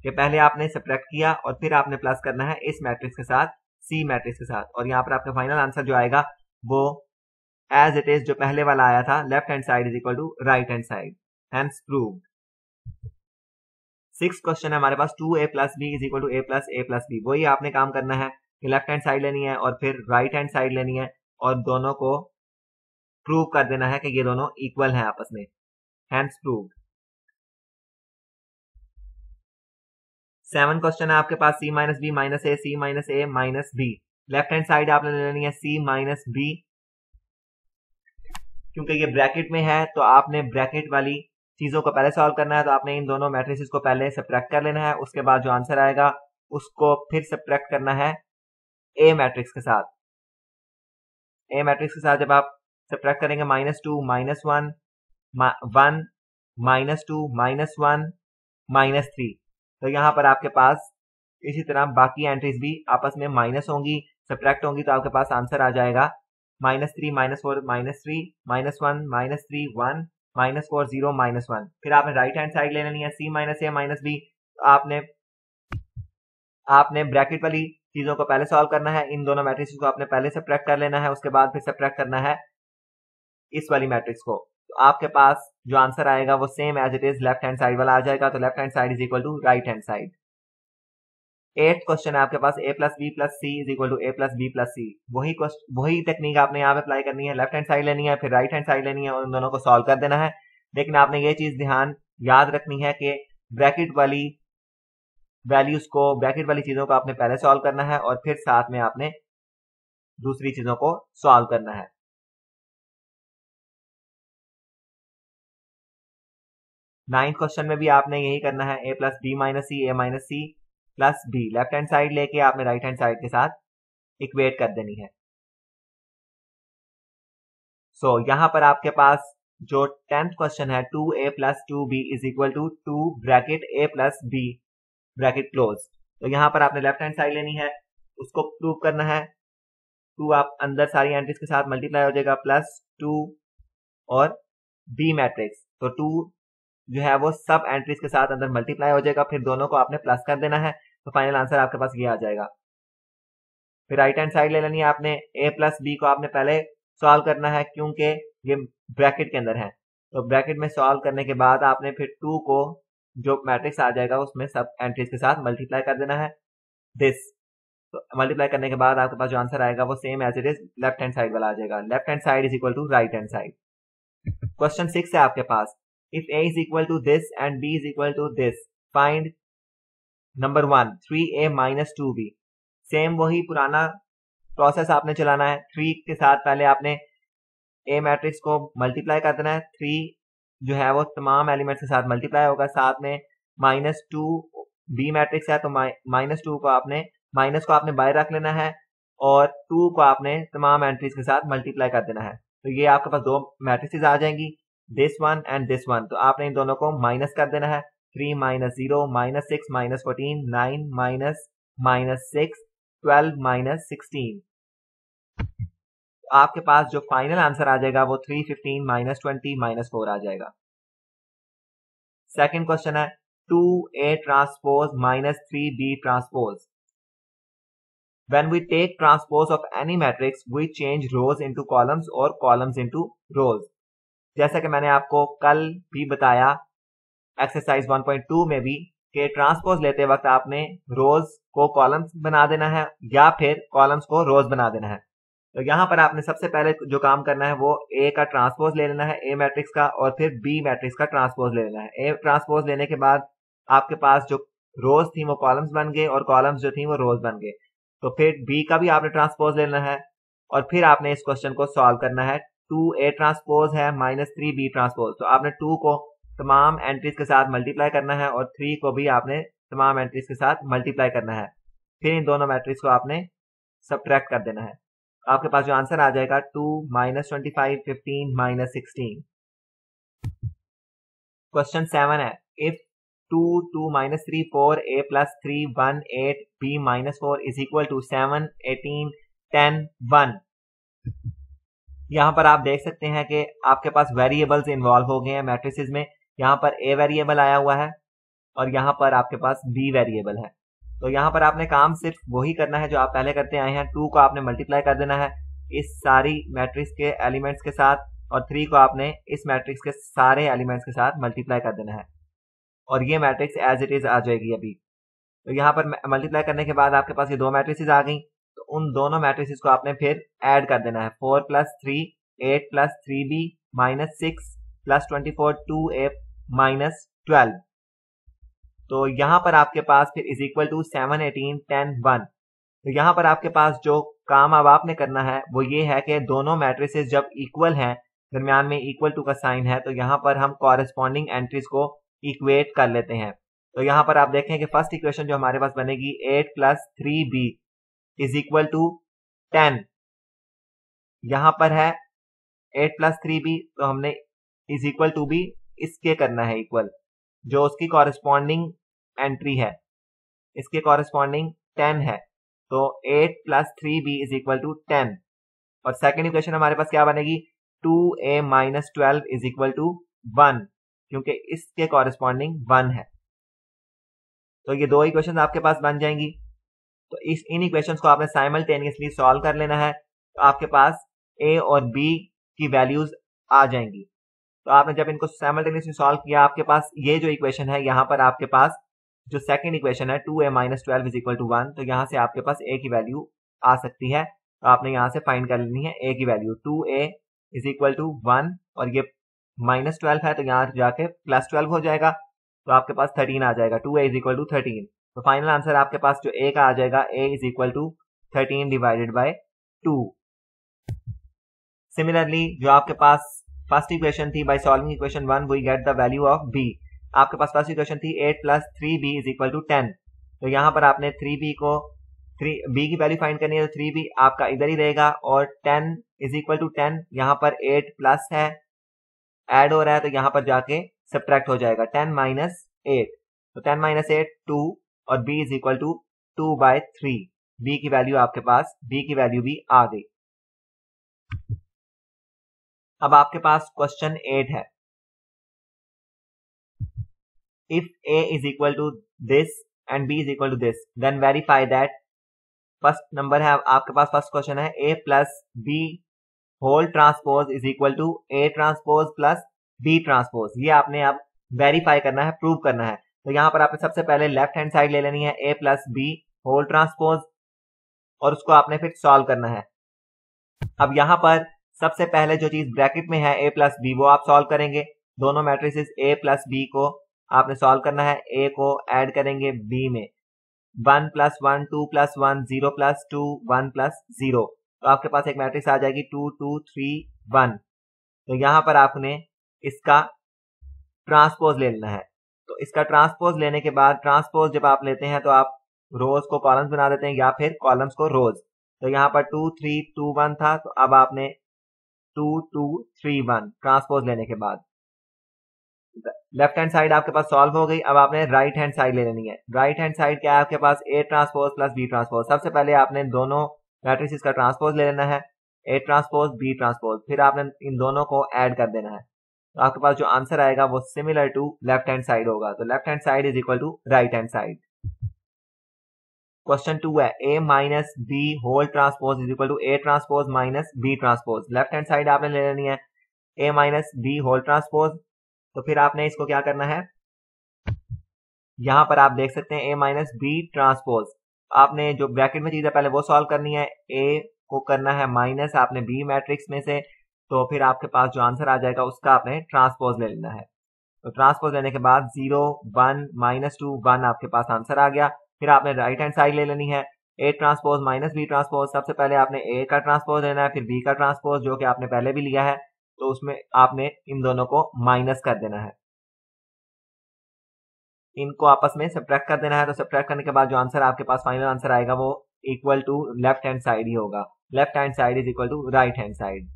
कि पहले आपने सब्ट्रैक्ट किया और फिर आपने प्लस करना है इस मैट्रिक्स के साथ, सी मैट्रिक्स के साथ, और यहां पर आपका फाइनल आंसर जो आएगा वो एज इट इज जो पहले वाला आया था, left hand side is equal to right hand side, hence proved. 6th question है हमारे पास, 2a plus B is equal to a plus B. वही आपने काम करना है कि लेफ्ट हैंड साइड लेनी है और फिर राइट हैंड साइड लेनी है और दोनों को प्रूव कर देना है कि ये दोनों इक्वल हैं आपस में, हेंस प्रूव्ड। 7 क्वेश्चन है आपके पास, c minus b minus a minus b. Left hand side आपने लेनी है c माइनस बी, क्योंकि ये ब्रैकेट में है तो आपने ब्रैकेट वाली चीजों को पहले सॉल्व करना है। तो आपने इन दोनों मैट्रिसेस को पहले सब्ट्रैक्ट कर लेना है, उसके बाद जो आंसर आएगा उसको फिर सब्ट्रैक्ट करना है ए मैट्रिक्स के साथ। ए मैट्रिक्स के साथ जब आप सब्ट्रैक्ट करेंगे -2 -1 1 -2 -1 -3, तो यहाँ पर आपके पास इसी तरह बाकी एंट्रीज भी आपस में माइनस होंगी, सब्ट्रैक्ट होंगी, तो आपके पास आंसर आ जाएगा -3 -4 -3 -1 -3 1 -4 0 -1। फिर आपने राइट हैंड साइड ले लेनी है c minus a minus B. आपने ब्रैकेट वाली चीजों को पहले सॉल्व करना है, इन दोनों मैट्रिक्स को आपने पहले सब्ट्रैक्ट कर लेना है, उसके बाद फिर सब्ट्रैक्ट करना है इस वाली मैट्रिक्स को। तो आपके पास जो आंसर आएगा वो same as it is left hand side वाला आ जाएगा। तो left hand side is equal to right hand side. 8th question है आपके पास, a plus b plus c is equal to a plus b plus c. वही टेक्निक आपने यहाँ पे अप्लाई करनी है, लेफ्ट हैंड साइड लेनी है फिर राइट हैंड साइड लेनी है और उन दोनों को सॉल्व कर देना है। लेकिन आपने ये चीज ध्यान याद रखनी है कि ब्रैकेट वाली वैल्यूज को, ब्रैकेट वाली चीजों को आपने पहले सॉल्व करना है और फिर साथ में आपने दूसरी चीजों को सॉल्व करना है। नाइन्थ क्वेश्चन में भी आपने यही करना है, a plus B minus C plus B. Left hand side लेके आपने राइट हैंड साइड के साथ इक्वेट कर देनी है। यहां पर आपके पास जो 10th क्वेश्चन है, 2a plus 2b is equal to 2 bracket a plus b bracket close. तो यहां पर आपने लेफ्ट हैंड साइड लेनी है, उसको प्रूव करना है। 2 आप अंदर सारी एंट्रीज के साथ मल्टीप्लाई हो जाएगा प्लस 2 और b मैट्रिक्स, तो 2 जो है वो सब एंट्रीज के साथ अंदर मल्टीप्लाई हो जाएगा, फिर दोनों को आपने प्लस कर देना है, तो फाइनल आंसर आपके पास ये आ जाएगा। फिर राइट हैंड साइड ले लेनी है आपने, a प्लस बी को आपने पहले सॉल्व करना है क्योंकि ये ब्रैकेट के अंदर है। तो ब्रैकेट में सॉल्व करने के बाद आपने फिर 2 को जो मैट्रिक्स आ जाएगा उसमें सब एंट्रीज के साथ मल्टीप्लाई कर देना है दिस। तो मल्टीप्लाई करने के बाद आपके पास जो आंसर आएगा वो same as it is left hand side वाला आ जाएगा। Left hand side is equal to right hand side. Question 6 है आपके पास, if a is equal to this and b is equal to this, find number 1 3a minus 2b। Same वही पुराना प्रोसेस आपने चलाना है। 3 के साथ पहले आपने ए मैट्रिक्स को मल्टीप्लाई कर देना है। 3 जो है वो तमाम एलिमेंट्स के साथ मल्टीप्लाई होगा। साथ में -2 बी मैट्रिक्स है तो -2 को आपने माइनस को आपने बाहर रख लेना है और 2 को आपने तमाम एंट्रीज के साथ मल्टीप्लाई कर देना है। तो ये आपके पास दो मैट्रिसेस आ जाएंगी, this one and this one. तो आपने इन दोनों को माइनस कर देना है। 3 -0 -6 -14 9 -6 12 -16। आपके पास जो फाइनल आंसर आ जाएगा वो 315 -20 -4 आ जाएगा। सेकंड क्वेश्चन है 2A transpose -3B transpose. When we take transpose of any matrix, we change rows into columns और columns into rows। जैसा कि मैंने आपको कल भी बताया एक्सरसाइज 1.2 में भी कि ट्रांसपोज लेते वक्त आपने रोज को कॉलम्स बना देना है या फिर कॉलम्स को रोज बना देना है। तो यहाँ पर आपने सबसे पहले जो काम करना है वो ए का ट्रांसपोज ले लेना है, ए मैट्रिक्स का, और फिर बी मैट्रिक्स का ट्रांसपोज ले लेना है। ए ट्रांसपोज लेने के बाद आपके पास जो रोज थी वो कॉलम्स बन गए और कॉलम्स जो थी वो रोज बन गए। तो फिर बी का भी आपने ट्रांसपोज लेना है और फिर आपने इस क्वेश्चन को सॉल्व करना है। 2A ट्रांसपोज है -3B ट्रांसपोज, तो आपने 2 को तमाम एंट्रीज के साथ मल्टीप्लाई करना है और 3 को भी आपने तमाम एंट्रीज के साथ मल्टीप्लाई करना है। फिर इन दोनों मैट्रिक्स को आपने सब्ट्रैक्ट कर देना है। आपके पास जो आंसर आ जाएगा 2 -25 15 -16। क्वेश्चन 7 है if 2 2 -3 4 A + 3 1 8 B -4 is equal to 7 18 10 1। यहाँ पर आप देख सकते हैं कि आपके पास वेरिएबल्स इन्वॉल्व हो गए हैं मैट्रिसेस में। यहाँ पर A वेरिएबल आया हुआ है और यहाँ पर आपके पास B वेरिएबल है। तो यहाँ पर आपने काम सिर्फ वही करना है जो आप पहले करते आए हैं। 2 को आपने मल्टीप्लाई कर देना है इस सारी मैट्रिक्स के एलिमेंट्स के साथ और 3 को आपने इस मैट्रिक्स के सारे एलिमेंट्स के साथ मल्टीप्लाई कर देना है और ये मैट्रिक्स एज इट इज आ जाएगी अभी। तो यहाँ पर मल्टीप्लाई करने के बाद आपके पास ये दो मैट्रिसेस आ गई। तो उन दोनों मैट्रिसेस को आपने फिर ऐड कर देना है। 4 + 3 8 + 3B -6 + 24 2A -12। तो यहाँ पर आपके पास फिर इज इक्वल टू 7 18 10 1। तो यहाँ पर आपके पास जो काम अब आपने करना है वो ये है कि दोनों मैट्रिसेस जब इक्वल हैं, दरमियान में इक्वल टू का साइन है, तो यहाँ पर हम कॉरेस्पॉन्डिंग एंट्रीज को इक्वेट कर लेते हैं। तो यहाँ पर आप देखें कि फर्स्ट इक्वेशन जो हमारे पास बनेगी 8 + 3B इज इक्वल टू 10। यहाँ पर है 8 + 3B, तो हमने इज इक्वल टू भी इसके करना है इक्वल, जो उसकी कॉरेस्पॉन्डिंग एंट्री है इसके कॉरेस्पॉन्डिंग 10 है। तो 8 + 3B इज इक्वल टू 10। और सेकेंड इक्वेशन हमारे पास क्या बनेगी 2A -12 इज इक्वल टू 1, क्योंकि इसके कॉरेस्पॉन्डिंग 1 है। तो ये दो इक्वेशन आपके पास बन जाएंगी। तो इन इक्वेशंस को आपने साइमल्टेनियसली सॉल्व कर लेना है। तो आपके पास A और B की वैल्यूज आ जाएंगी। तो आपने जब इनको साइमल्टेनियसली सॉल्व किया, आपके पास ये जो इक्वेशन है, यहाँ पर आपके पास जो सेकंड इक्वेशन है 2A -12 इज इक्वल टू 1, तो यहाँ से आपके पास A की वैल्यू आ सकती है। तो आपने यहाँ से फाइंड कर लेनी है A की value. 2A is equal to 1 और ये -12 है तो यहाँ जाके +12 हो जाएगा, तो आपके पास 13 आ जाएगा। 2A is equal to 13। तो फाइनल आंसर आपके पास जो A का आ जाएगा A is equal to 13 divided by 2। Similarly जो आपके पास फर्स्ट इक्वेशन थी, by solving equation 1 we get the value of B। आपके पास फर्स्ट इक्वेशन थी 8 + 3B इज इक्वल टू 10। तो यहाँ पर आपने 3B की वैल्यू फाइंड करनी है, तो 3B आपका इधर ही रहेगा और 10 इज इक्वल टू 10, यहाँ पर 8 प्लस है, ऐड हो रहा है, तो यहाँ पर जाके सब्ट्रैक्ट हो जाएगा 10 - 8। तो 10 - 8 2 और B is equal to 2/3। B की वैल्यू आपके पास B की वैल्यू भी आ गई। अब आपके पास क्वेश्चन 8 है if A is equal to this and B is equal to this then verify that। First number है आपके पास, फर्स्ट क्वेश्चन है A + B whole transpose is equal to A transpose + B transpose. ये आपने अब वेरीफाई करना है, प्रूव करना है। तो यहाँ पर आपने सबसे पहले लेफ्ट हैंड साइड ले लेनी है A + B होल ट्रांसपोज और उसको आपने फिर सॉल्व करना है। अब यहाँ पर सबसे पहले जो चीज ब्रैकेट में है A + B वो आप सॉल्व करेंगे। दोनों मैट्रिसेस A + B को आपने सॉल्व करना है। A को ऐड करेंगे B में, 1 + 1 2 + 1 0 + 2 1 + 0, तो आपके पास एक मैट्रिक्स आ जाएगी 2 2 3 1। तो यहाँ पर आपने इसका ट्रांसपोज ले लेना है। तो इसका ट्रांसपोज लेने के बाद, ट्रांसपोज जब आप लेते हैं तो आप रोज को कॉलम्स बना देते हैं या फिर कॉलम्स को रोज। तो यहाँ पर 2 3 2 1 था, तो अब आपने 2 2 3 1 ट्रांसपोज लेने के बाद लेफ्ट हैंड साइड आपके पास सॉल्व हो गई। अब आपने राइट हैंड साइड ले लेनी है। राइट हैंड साइड क्या है आपके पास, A transpose plus B transpose. सबसे पहले आपने दोनों मैट्रिक्स का ट्रांसपोज ले लेना है, A ट्रांसपोज B ट्रांसपोज, फिर आपने इन दोनों को ऐड कर देना है। तो आपके पास जो आंसर आएगा वो similar to left hand side होगा। तो left hand side is equal to right hand side. Question 2 है A minus B whole transpose is equal to A transpose minus B transpose. Left hand side आपने ले लेनी है A minus B whole transpose. तो फिर आपने इसको क्या करना है, यहां पर आप देख सकते हैं A माइनस B ट्रांसपोज। आपने जो ब्रैकेट में चीज है पहले वो सॉल्व करनी है, A को करना है माइनस आपने B मैट्रिक्स में से, तो फिर आपके पास जो आंसर आ जाएगा उसका आपने ट्रांसपोज ले लेना है। तो ट्रांसपोज लेने के बाद 0 1 -2 1 आपके पास आंसर आ गया। फिर आपने राइट हैंड साइड ले लेनी है, A transpose minus B transpose. सबसे पहले आपने A का ट्रांसपोज लेना है, फिर B का ट्रांसपोज जो कि आपने पहले भी लिया है, तो उसमें आपने इन दोनों को माइनस कर देना है, इनको आपस में सब्ट्रैक्ट कर देना है। तो सब्ट्रैक्ट करने के बाद जो आंसर आपके पास फाइनल आंसर आएगा वो equal to left hand side ही होगा। Left hand side is equal to right hand side,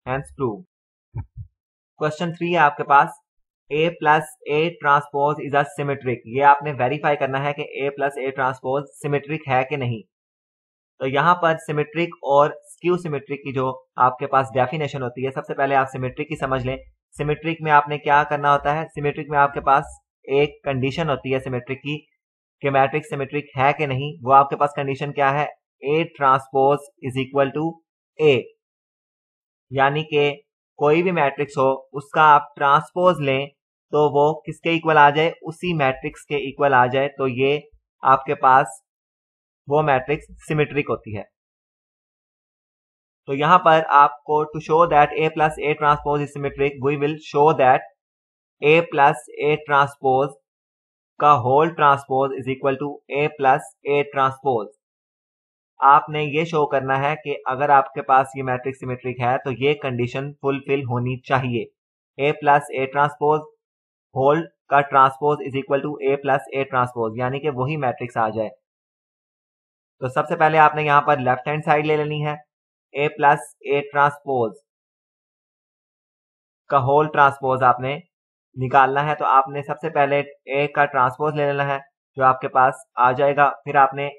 hence prove. Question 3 है आपके पास A plus A transpose is a symmetric. ये आपने वेरीफाई करना है कि A plus A transpose symmetric है कि नहीं। तो यहाँ पर सिमेट्रिक और स्क्यू सिमेट्रिक की जो आपके पास डेफिनेशन होती है, सबसे पहले आप सिमेट्रिक की समझ लें। सिमेट्रिक में आपने क्या करना होता है, सिमेट्रिक में आपके पास एक कंडीशन होती है सिमेट्रिक की कि मैट्रिक्स सिमेट्रिक है कि नहीं। वो आपके पास कंडीशन क्या है, A transpose is equal to A, यानी कि कोई भी मैट्रिक्स हो उसका आप ट्रांसपोज लें तो वो किसके इक्वल आ जाए, उसी मैट्रिक्स के इक्वल आ जाए, तो ये आपके पास वो मैट्रिक्स सिमेट्रिक होती है। तो यहां पर आपको to show that A plus A transpose is symmetric, we will show that A plus A transpose का whole transpose is equal to A plus A transpose. आपने ये शो करना है कि अगर आपके पास ये मैट्रिक्स सिमेट्रिक है तो ये कंडीशन फुलफिल होनी चाहिए, A plus A transpose whole का transpose is equal to A plus A transpose, यानी कि वही मैट्रिक्स आ जाए। तो सबसे पहले आपने यहां पर लेफ्ट हैंड साइड ले लेनी है, A प्लस A ट्रांसपोज का होल ट्रांसपोज आपने निकालना है। तो आपने सबसे पहले A का ट्रांसपोज ले लेना है जो आपके पास आ जाएगा, फिर आपने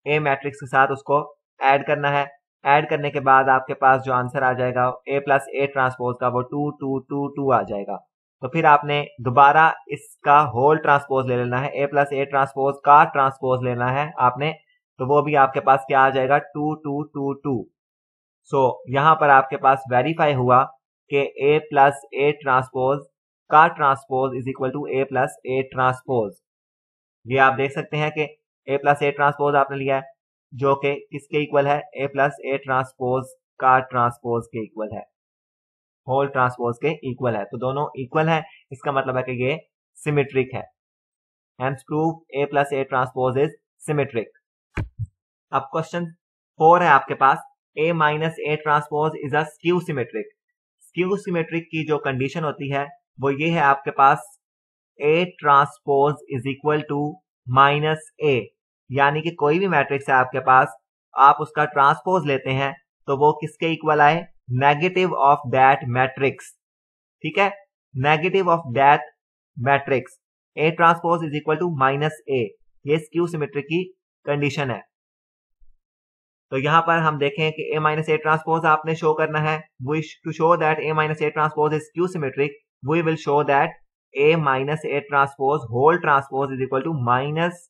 A मैट्रिक्स के साथ उसको ऐड करना है। ऐड करने के बाद आपके पास जो आंसर आ जाएगा A प्लस A ट्रांसपोज का वो 2 2 2 2 आ जाएगा। तो फिर आपने दोबारा इसका होल ट्रांसपोज ले लेना है, A प्लस A ट्रांसपोज का ट्रांसपोज लेना है आपने, तो वो भी आपके पास क्या आ जाएगा 2 2 2 2। सो यहां पर आपके पास वेरीफाई हुआ कि A प्लस A ट्रांसपोज का transpose is equal to A plus A transpose. ये आप देख सकते हैं कि A प्लस A ट्रांसपोज आपने लिया है जो कि किसके इक्वल है, A प्लस A ट्रांसपोज का ट्रांसपोज के इक्वल है, होल ट्रांसपोज के इक्वल है। तो दोनों इक्वल है, इसका मतलब है कि ये सिमेट्रिक है, hence prove A plus A transpose is symmetric. अब क्वेश्चन 4 है आपके पास, A minus A transpose is a skew symmetric. Skew symmetric की जो कंडीशन होती है वो ये है आपके पास A transpose is equal to minus A, यानी कि कोई भी मैट्रिक्स है आपके पास, आप उसका ट्रांसपोज लेते हैं तो वो किसके इक्वल आए, नेगेटिव ऑफ दैट मैट्रिक्स। ठीक है, negative of that matrix A transpose is equal to minus A, ये स्क्यू सिमेट्रिक की कंडीशन है। तो यहां पर हम देखें कि A माइनस A ट्रांसपोज आपने शो करना है, to show that A minus A transpose is skew symmetric we will show that A minus A transpose whole transpose is equal to minus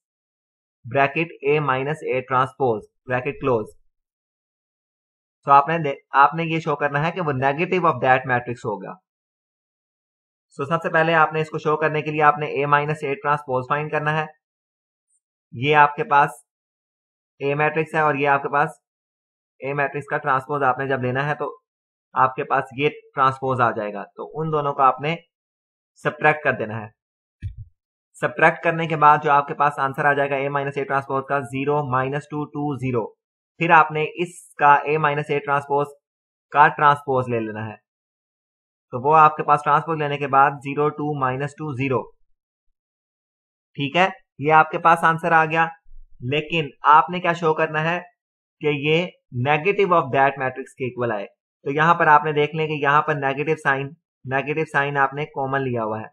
bracket A minus A transpose bracket close. तो आपने ये शो करना है कि वो नेगेटिव ऑफ दैट मैट्रिक्स होगा। सो सबसे पहले आपने इसको शो करने के लिए आपने A minus A transpose find करना है। ये आपके पास A मैट्रिक्स है और ये आपके पास A मैट्रिक्स का ट्रांसपोज आपने जब लेना है तो आपके पास ये ट्रांसपोज आ जाएगा, तो उन दोनों को आपने सब्ट्रैक्ट कर देना है। सब्ट्रैक्ट करने के बाद जो आपके पास आंसर आ जाएगा A माइनस ए ट्रांसपोज का 0 माइनस 2 2 0। फिर आपने इसका A माइनस ए ट्रांसपोज का ट्रांसपोज ले लेना है, तो वो आपके पास ट्रांसपोज लेने के बाद 0 2 माइनस 2 0। ठीक है, ये आपके पास आंसर आ गया। लेकिन आपने क्या शो करना है कि ये नेगेटिव ऑफ दैट मैट्रिक्स के इक्वल आए। तो यहां पर आपने देख लें कि यहां पर नेगेटिव साइन आपने कॉमन लिया हुआ है।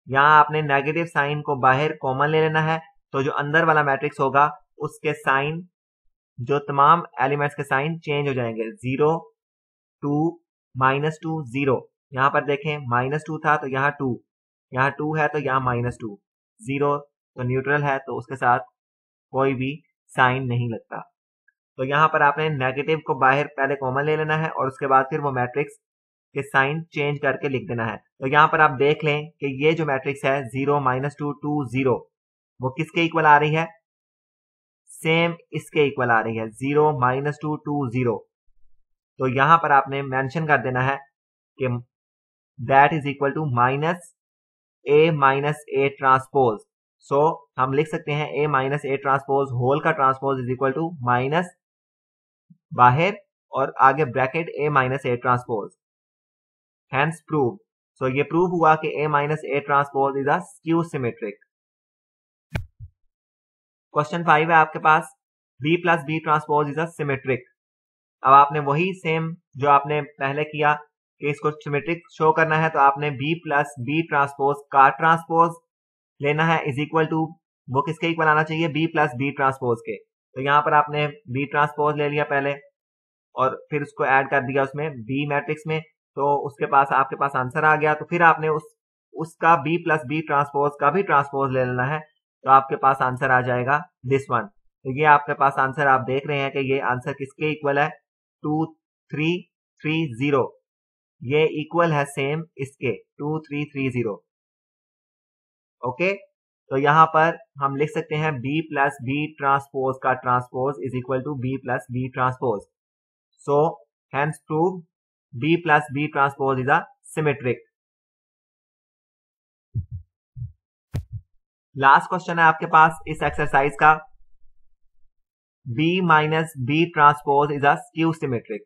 यहां आपने नेगेटिव साइन को बाहर कॉमन ले लेना है, तो जो अंदर वाला मैट्रिक्स होगा उसके साइन, जो तमाम एलिमेंट्स के साइन चेंज हो जाएंगे। 0 2 माइनस 2 0। यहां पर देखें -2 था तो यहाँ 2, यहाँ 2 है तो यहाँ -2, 0 तो न्यूट्रल है तो उसके साथ कोई भी साइन नहीं लगता। तो यहां पर आपने नेगेटिव को बाहर पहले कॉमन ले लेना है और उसके बाद फिर वो मैट्रिक्स के साइन चेंज करके लिख देना है। तो यहां पर आप देख लें कि ये जो मैट्रिक्स है 0 -2 2 0 वो किसके इक्वल आ रही है? सेम इसके इक्वल आ रही है, 0 -2 2 0। तो यहां पर आपने मेंशन कर देना है कि that is equal to minus A transpose. So हम लिख सकते हैं A ट्रांसपोज होल का transpose is equal to minus बाहर और आगे bracket A transpose, hence prove. So ये प्रूव हुआ कि A transpose is a skew symmetric. Question 5 है आपके पास, B plus B transpose is a symmetric. अब आपने वही सेम जो आपने पहले किया कि इसको सिमेट्रिक शो करना है, तो आपने B प्लस B ट्रांसपोज का ट्रांसपोज लेना है इज इक्वल टू, वो किसके इक्वल आना चाहिए? B प्लस B ट्रांसपोज के। तो यहां पर आपने B ट्रांसपोज ले लिया पहले और फिर उसको ऐड कर दिया उसमें B मैट्रिक्स में, तो उसके पास आपके पास आंसर आ गया। तो फिर आपने उसका B प्लस B ट्रांसपोज का भी ट्रांसपोज ले लेना है, तो आपके पास आंसर आ जाएगा दिस वन। तो ये आपके पास आंसर आप देख रहे हैं कि ये आंसर किसके इक्वल है? 2 3 3 0। ये इक्वल है सेम इसके 2 3 3 0। ओके, तो यहां पर हम लिख सकते हैं B प्लस B ट्रांसपोज का transpose is equal to B plus B transpose. So hence prove B plus B transpose is a symmetric. Last question है आपके पास इस एक्सरसाइज का, B minus B transpose is a skew symmetric.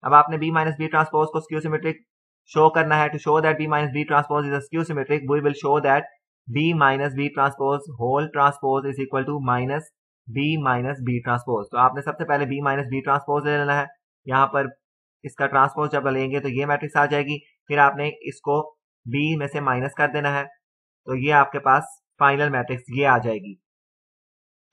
अब आपने B माइनस B ट्रांसपोज को स्क्यू सिमेट्रिक शो करना है। To show that B minus B transpose is a skew symmetric, we will show that B minus B transpose whole transpose is equal to minus B transpose. तो आपने सबसे पहले B माइनस B ट्रांसपोज ले लेना है। यहाँ पर इसका ट्रांसपोज जब लेंगे तो ये मैट्रिक्स आ जाएगी, फिर आपने इसको B में से माइनस कर देना है, तो ये आपके पास फाइनल मैट्रिक्स ये आ जाएगी।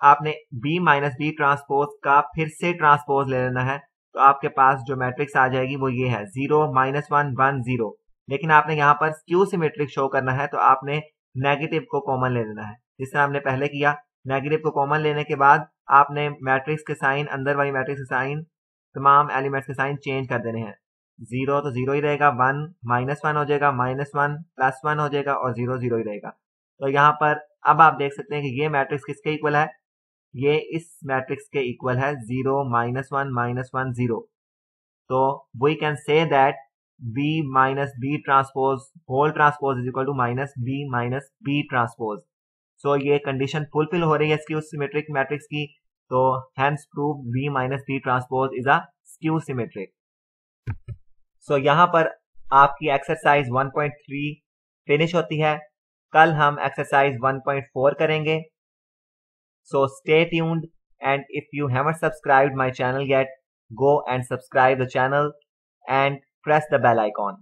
आपने B माइनस B ट्रांसपोज का फिर से ट्रांसपोज ले लेना है, तो आपके पास जो मैट्रिक्स आ जाएगी वो ये है 0 -1 1 0। लेकिन आपने यहाँ पर स्क्यू सिमेट्रिक शो करना है, तो आपने नेगेटिव को कॉमन ले लेना है, जिस तरह हमने पहले किया। नेगेटिव को कॉमन लेने के बाद आपने मैट्रिक्स के साइन, अंदर वाली मैट्रिक्स के साइन, तमाम एलिमेंट्स के साइन चेंज कर देने हैं। 0 तो 0 ही रहेगा, 1 -1 हो जाएगा, -1 +1 हो जाएगा और 0 0 ही रहेगा। तो यहाँ पर अब आप देख सकते हैं कि ये मैट्रिक्स किसके इक्वल है? ये इस मैट्रिक्स के इक्वल है 0 -1 -1 0। तो we can say that B minus B transpose whole transpose is equal to minus B minus B transpose. So ये कंडीशन फुलफिल हो रही है स्क्यू सिमेट्रिक मैट्रिक्स की, तो hence prove B minus B transpose is a skew symmetric. So यहाँ पर आपकी एक्सरसाइज 1.3 फिनिश होती है। कल हम एक्सरसाइज 1.4 करेंगे। So stay tuned, and if you haven't subscribed my channel yet, go and subscribe the channel and press the bell icon.